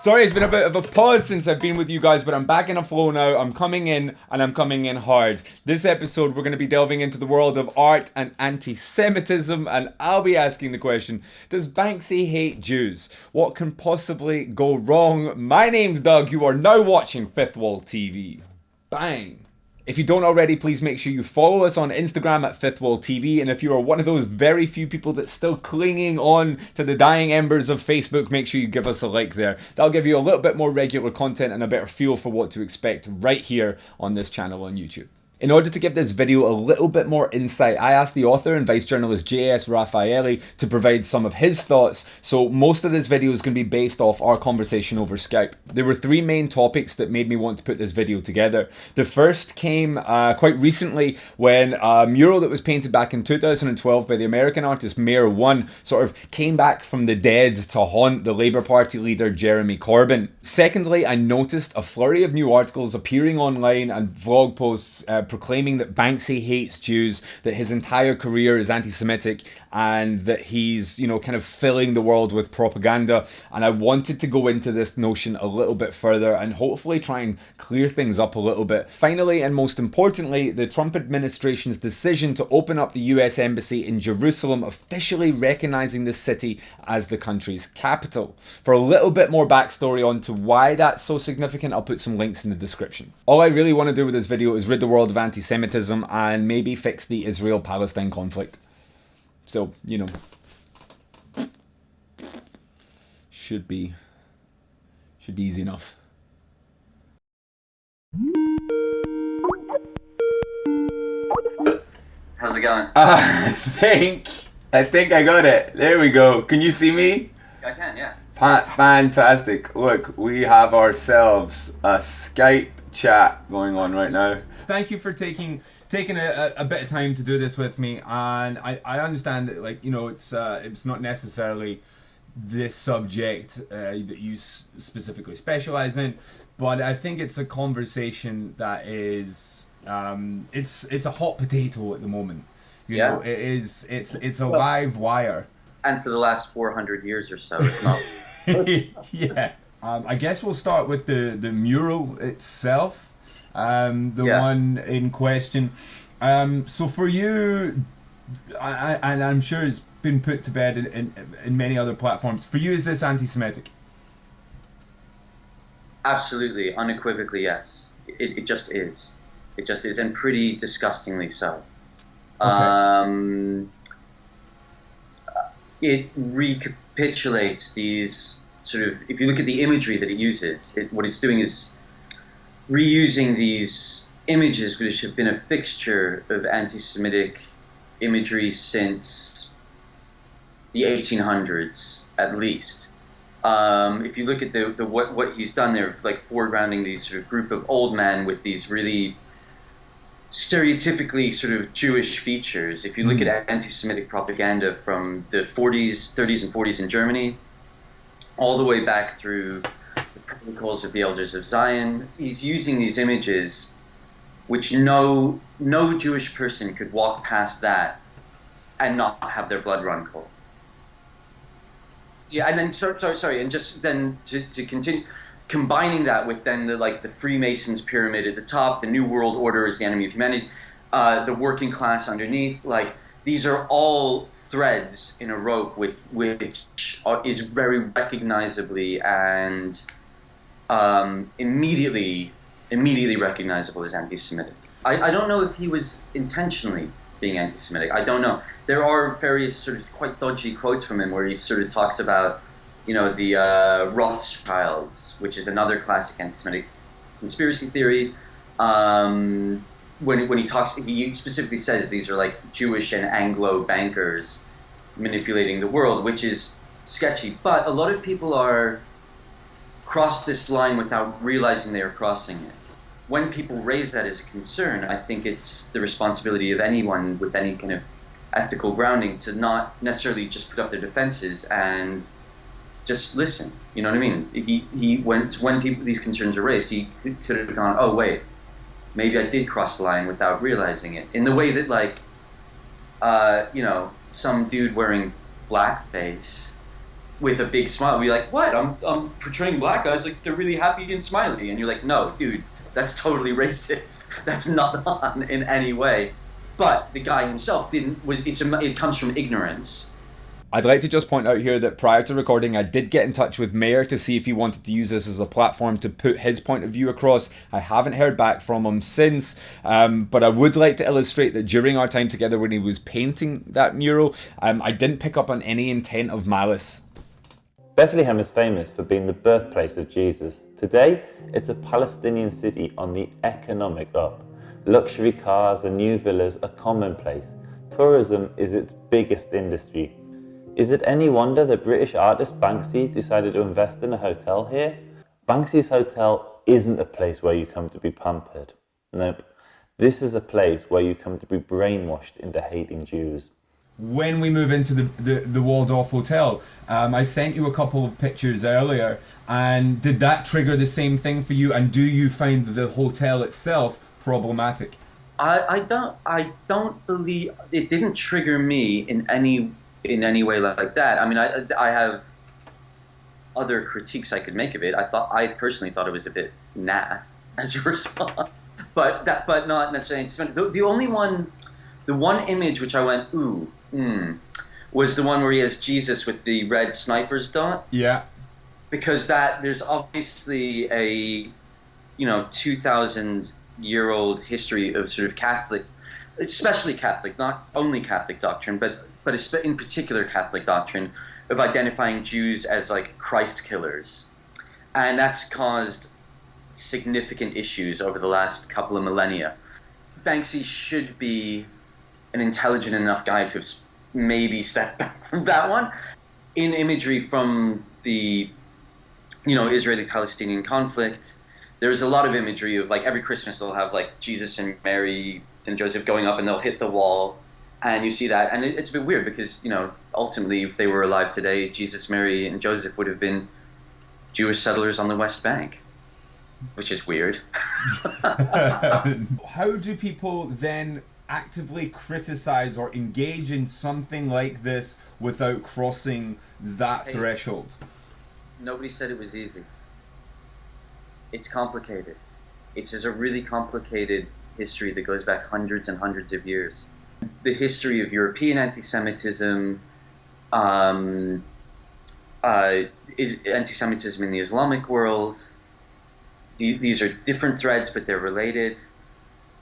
Sorry, it's been a bit of a pause since I've been with you guys, but I'm back in a flow now. I'm coming in, and I'm coming in hard. This episode, we're going to be delving into the world of art and anti-Semitism, and I'll be asking the question, does Banksy hate Jews? What can possibly go wrong? My name's Doug. You are now watching Fifth Wall TV. Bang. If you don't already, please make sure you follow us on Instagram at Fifth Wall TV. And if you are one of those very few people that's still clinging on to the dying embers of Facebook, make sure you give us a like there. That'll give you a little bit more regular content and a better feel for what to expect right here on this channel on YouTube. In order to give this video a little bit more insight, I asked the author and vice journalist J S Rafaeli to provide some of his thoughts, so most of this video is going to be based off our conversation over Skype. There were three main topics that made me want to put this video together. The first came quite recently when a mural that was painted back in 2012 by the American artist Mear One sort of came back from the dead to haunt the Labour Party leader Jeremy Corbyn. Secondly, I noticed a flurry of new articles appearing online and vlog posts proclaiming that Banksy hates Jews, that his entire career is anti-Semitic, and that he's, kind of filling the world with propaganda. And I wanted to go into this notion a little bit further and hopefully try and clear things up a little bit. Finally, and most importantly, the Trump administration's decision to open up the US Embassy in Jerusalem, officially recognizing the city as the country's capital. For a little bit more backstory onto why that's so significant, I'll put some links in the description. All I really want to do with this video is rid the world of anti-Semitism and maybe fix the Israel-Palestine conflict. So, should be easy enough. How's it going? I think I got it. There we go. Can you see me? I can, yeah. Fantastic. Look, we have ourselves a Skype chat going on right now. Thank you for taking a bit of time to do this with me, and I understand that it's not necessarily this subject that you specifically specialize in, but I think it's a conversation that is it's a hot potato at the moment. You know, it's a live wire. And for the last 400 years or so, it's not. Yeah. I guess we'll start with the mural itself. One in question. So for you, and I'm sure it's been put to bed in many other platforms, for you, is this anti-Semitic? Absolutely, unequivocally, yes. It just is. It just is, and pretty disgustingly so. Okay. It recapitulates these sort of, if you look at the imagery that it uses, what it's doing is reusing these images which have been a fixture of anti-Semitic imagery since the 1800s, at least. If you look at what he's done there, like foregrounding these sort of group of old men with these really stereotypically sort of Jewish features. If you look at anti-Semitic propaganda from the 40s, 30s and 40s in Germany, all the way back through the Protocols of the Elders of Zion, he's using these images which no Jewish person could walk past that and not have their blood run cold. Yeah, and then sorry, and just then to continue, combining that with then the Freemasons pyramid at the top, the New World Order is the enemy of humanity, the working class underneath, these are all threads in a rope which is very recognizably and immediately recognizable as anti-Semitic. I don't know if he was intentionally being anti-Semitic. I don't know. There are various sort of quite dodgy quotes from him where he sort of talks about, the Rothschilds, which is another classic anti-Semitic conspiracy theory. When he talks, he specifically says these are like Jewish and Anglo bankers manipulating the world, which is sketchy. But a lot of people cross this line without realizing they are crossing it. When people raise that as a concern, I think it's the responsibility of anyone with any kind of ethical grounding to not necessarily just put up their defenses and just listen. You know what I mean? When these concerns are raised, he could have gone, oh wait, maybe I did cross the line without realizing it. In the way that some dude wearing blackface with a big smile. Be like, what? I'm portraying black guys like they're really happy and smiley, and you're like, no, dude, that's totally racist. That's not on in any way. But the guy himself didn't. It comes from ignorance. I'd like to just point out here that prior to recording, I did get in touch with Mear to see if he wanted to use this as a platform to put his point of view across. I haven't heard back from him since, but I would like to illustrate that during our time together when he was painting that mural, I didn't pick up on any intent of malice. Bethlehem is famous for being the birthplace of Jesus. Today, it's a Palestinian city on the economic up. Luxury cars and new villas are commonplace. Tourism is its biggest industry. Is it any wonder that British artist Banksy decided to invest in a hotel here? Banksy's hotel isn't a place where you come to be pampered. Nope. This is a place where you come to be brainwashed into hating Jews. When we move into the Waldorf Hotel, I sent you a couple of pictures earlier, and did that trigger the same thing for you? And do you find the hotel itself problematic? I don't believe it didn't trigger me in any way like that. I mean, I have other critiques I could make of it. I personally thought it was a bit naff as a response, but not necessarily. The one image which I went was the one where he has Jesus with the red sniper's dot. Yeah. Because there's obviously a 2,000-year-old history of sort of Catholic, especially Catholic, not only Catholic doctrine, but in particular Catholic doctrine of identifying Jews as like Christ killers. And that's caused significant issues over the last couple of millennia. Banksy should be an intelligent enough guy to have maybe stepped back from that one. In imagery from the Israeli-Palestinian conflict, there's a lot of imagery of like every Christmas they'll have like Jesus and Mary and Joseph going up and they'll hit the wall. And you see that, and it's a bit weird because, ultimately, if they were alive today, Jesus, Mary, and Joseph would have been Jewish settlers on the West Bank, which is weird. How do people then actively criticize or engage in something like this without crossing that threshold? Nobody said it was easy. It's complicated. It's just a really complicated history that goes back hundreds and hundreds of years. The history of European anti-Semitism, is anti-Semitism in the Islamic world. These are different threads, but they're related.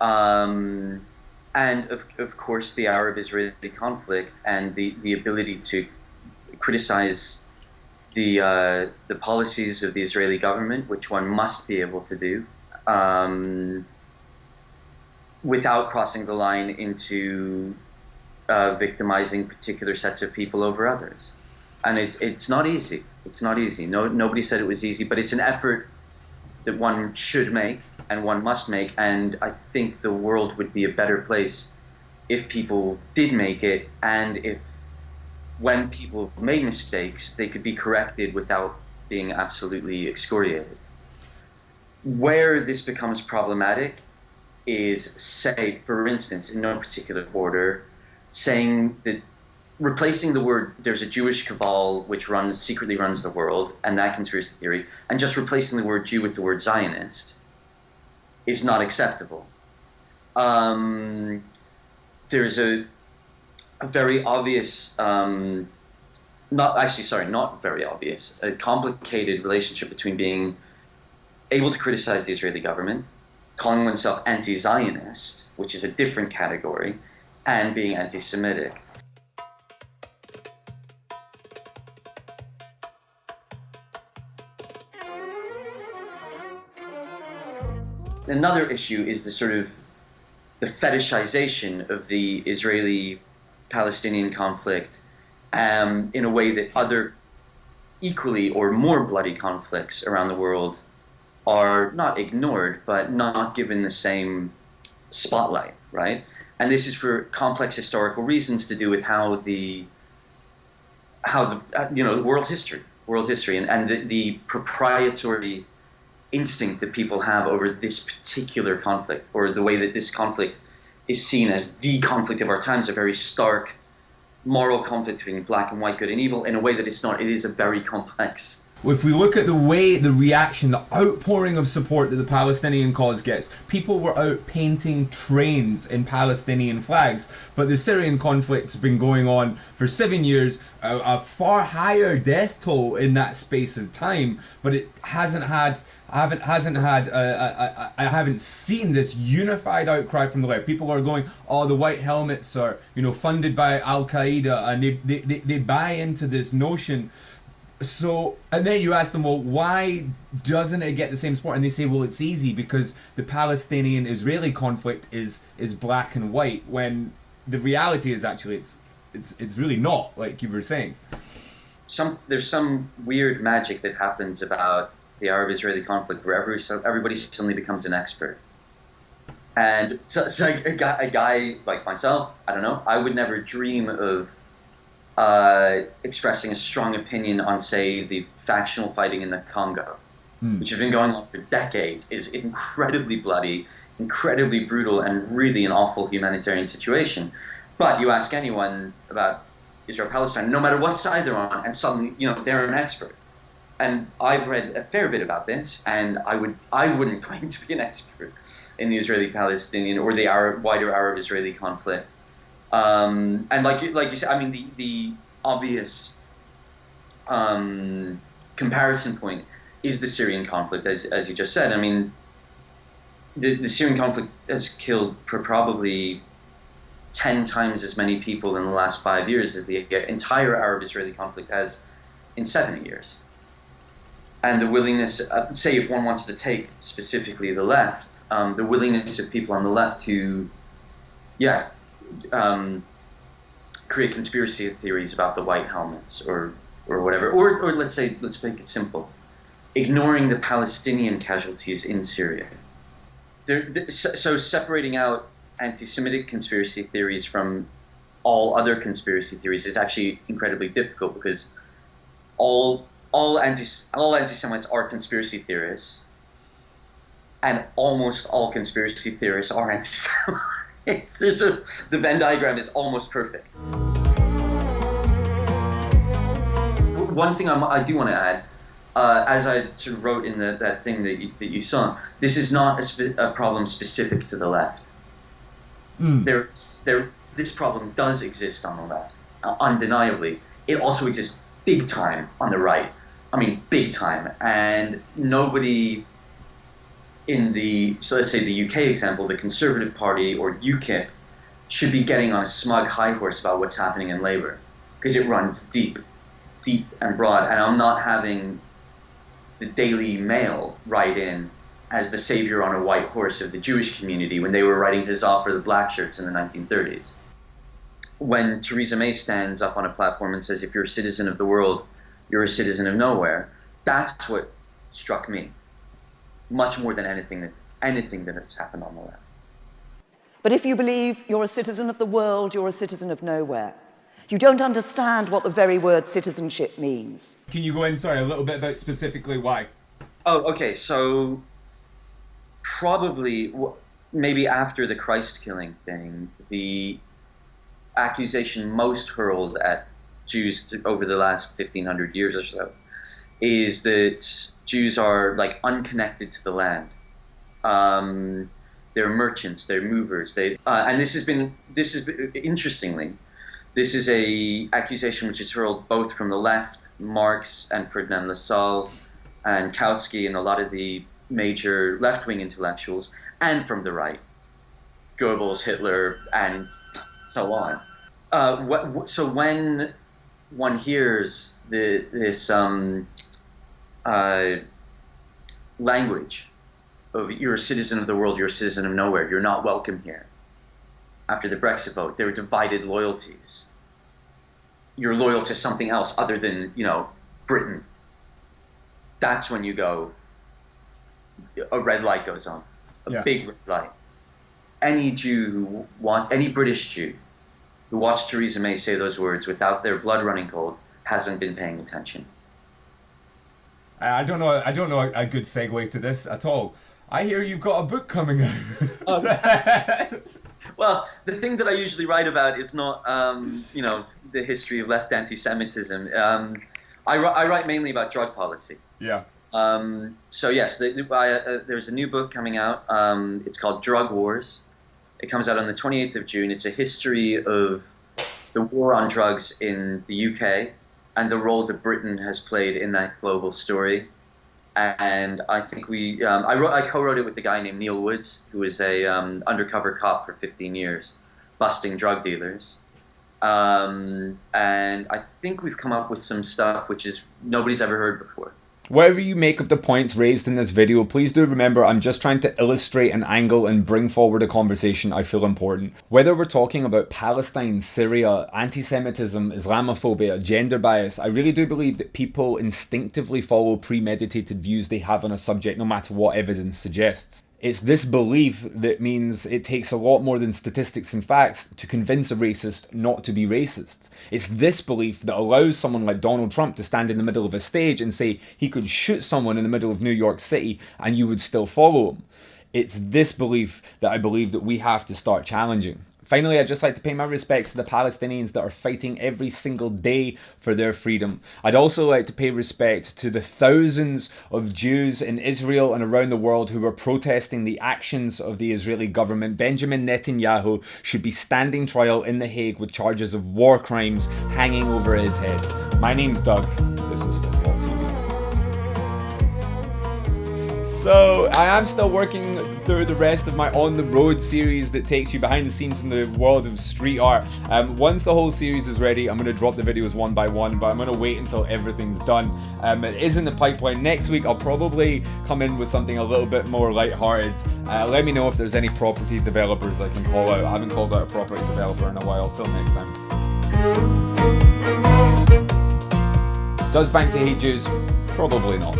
And of course, the Arab-Israeli conflict and the ability to criticize the policies of the Israeli government, which one must be able to do. Without crossing the line into victimizing particular sets of people over others. And it's not easy. It's not easy. Nobody said it was easy, but it's an effort that one should make and one must make. And I think the world would be a better place if people did make it, and if when people made mistakes, they could be corrected without being absolutely excoriated. Where this becomes problematic is, say, for instance, in no particular order, saying that replacing the word "there's a Jewish cabal which secretly runs the world" and that conspiracy theory, and just replacing the word Jew with the word Zionist is not acceptable. There's a very obvious, not very obvious, a complicated relationship between being able to criticize the Israeli government, calling oneself anti-Zionist, which is a different category, and being anti-Semitic. Another issue is the fetishization of the Israeli-Palestinian conflict in a way that other equally or more bloody conflicts around the world are not ignored, but not given the same spotlight, right? And this is for complex historical reasons to do with how the world history, and the proprietary instinct that people have over this particular conflict, or the way that this conflict is seen as the conflict of our times, a very stark moral conflict between black and white, good and evil, in a way that it's not. It is a very complex. If we look at the way, the reaction, the outpouring of support that the Palestinian cause gets, people were out painting trains in Palestinian flags. But the Syrian conflict's been going on for 7 years, a far higher death toll in that space of time, but it hasn't had. I haven't seen this unified outcry from the left. People are going, oh, the white helmets are, funded by Al Qaeda, and they buy into this notion. So, and then you ask them, well, why doesn't it get the same support? And they say, well, it's easy because the Palestinian-Israeli conflict is black and white. When the reality is actually it's really not, like you were saying. There's some weird magic that happens about the Arab-Israeli conflict where everybody suddenly becomes an expert. And so like a guy like myself, I don't know, I would never dream of expressing a strong opinion on, say, the factional fighting in the Congo, which has been going on for decades, is incredibly bloody, incredibly brutal, and really an awful humanitarian situation. But you ask anyone about Israel-Palestine, no matter what side they're on, and suddenly, they're an expert. And I've read a fair bit about this, and I wouldn't claim to be an expert in the Israeli-Palestinian or the wider Arab-Israeli conflict. And like you said, I mean, the obvious comparison point is the Syrian conflict, as you just said. I mean, the Syrian conflict has killed probably 10 times as many people in the last 5 years as the entire Arab-Israeli conflict has in 70 years. And the willingness, say if one wants to take specifically the left, the willingness of people on the left to, create conspiracy theories about the white helmets or whatever, or let's make it simple, ignoring the Palestinian casualties in Syria. So separating out anti-Semitic conspiracy theories from all other conspiracy theories is actually incredibly difficult because all anti-Semites are conspiracy theorists, and almost all conspiracy theorists are anti-Semites. The Venn diagram is almost perfect. One thing I do want to add, as I sort of wrote in that thing that you saw, this is not a problem specific to the left. This problem does exist on the left, undeniably. It also exists big time on the right. I mean, big time. And nobody so let's say the UK example, the Conservative Party or UKIP should be getting on a smug high horse about what's happening in Labour, because it runs deep and broad. And I'm not having the Daily Mail write in as the savior on a white horse of the Jewish community when they were writing Huzzah for the black shirts in the 1930s. When Theresa May stands up on a platform and says, if you're a citizen of the world, you're a citizen of nowhere, that's what struck me, much more than anything that has happened on the left. But if you believe you're a citizen of the world, you're a citizen of nowhere. You don't understand what the very word citizenship means. Can you go in, a little bit about specifically why? Oh, okay, so probably, maybe after the Christ killing thing, the accusation most hurled at Jews over the last 1,500 years or so is that Jews are like unconnected to the land. They're merchants, they're movers. And this is interestingly, this is a accusation which is hurled both from the left, Marx and Ferdinand Lassalle and Kautsky and a lot of the major left-wing intellectuals, and from the right, Goebbels, Hitler, and so on. So when one hears this language of you're a citizen of the world, you're a citizen of nowhere, you're not welcome here. After the Brexit vote, there were divided loyalties. You're loyal to something else other than, Britain. That's when you go, a red light goes on, big red light. Any British Jew who watched Theresa May say those words without their blood running cold hasn't been paying attention. I don't know a good segue to this at all. I hear you've got a book coming out. Well, the thing that I usually write about is not, the history of left anti-Semitism. I write mainly about drug policy. Yeah. So yes, there's a new book coming out. It's called Drug Wars. It comes out on the 28th of June. It's a history of the war on drugs in the UK and the role that Britain has played in that global story. And I think I co-wrote it with a guy named Neil Woods, who was a undercover cop for 15 years, busting drug dealers. And I think we've come up with some stuff which is nobody's ever heard before. Whatever you make of the points raised in this video, please do remember I'm just trying to illustrate an angle and bring forward a conversation I feel important. Whether we're talking about Palestine, Syria, anti-Semitism, Islamophobia, gender bias, I really do believe that people instinctively follow premeditated views they have on a subject no matter what evidence suggests. It's this belief that means it takes a lot more than statistics and facts to convince a racist not to be racist. It's this belief that allows someone like Donald Trump to stand in the middle of a stage and say he could shoot someone in the middle of New York City and you would still follow him. It's this belief that I believe that we have to start challenging. Finally, I'd just like to pay my respects to the Palestinians that are fighting every single day for their freedom. I'd also like to pay respect to the thousands of Jews in Israel and around the world who are protesting the actions of the Israeli government. Benjamin Netanyahu should be standing trial in The Hague with charges of war crimes hanging over his head. My name's Doug. This is FWTV. So I am still working through the rest of my On the Road series that takes you behind the scenes in the world of street art. Once the whole series is ready, I'm going to drop the videos one by one, but I'm going to wait until everything's done. It is in the pipeline. Next week I'll probably come in with something a little bit more lighthearted. Let me know if there's any property developers I can call out. I haven't called out a property developer in a while. Till next time. Does Banksy hate Jews? Probably not.